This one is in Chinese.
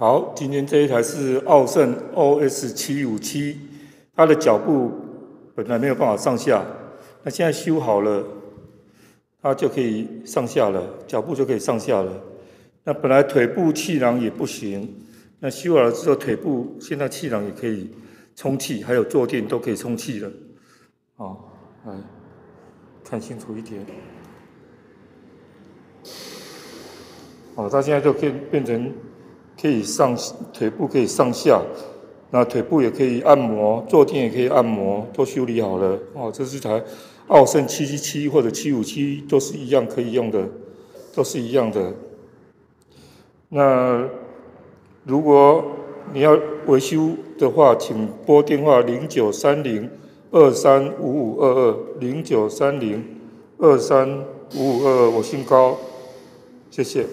好，今天这一台是奥盛 OS757，它的脚部本来没有办法上下，那现在修好了，它就可以上下了，脚部就可以上下了。那本来腿部气囊也不行，那修好了之后，腿部现在气囊也可以充气，还有坐垫都可以充气了。好，来看清楚一点。哦，它现在就可以变成可以腿部可以上下，那腿部也可以按摩，坐垫也可以按摩，都修理好了。哦，这是台奥盛777或者757都是一样可以用的，都是一样的。那如果你要维修的话，请拨电话0930235522，0930235522，我姓高，谢谢。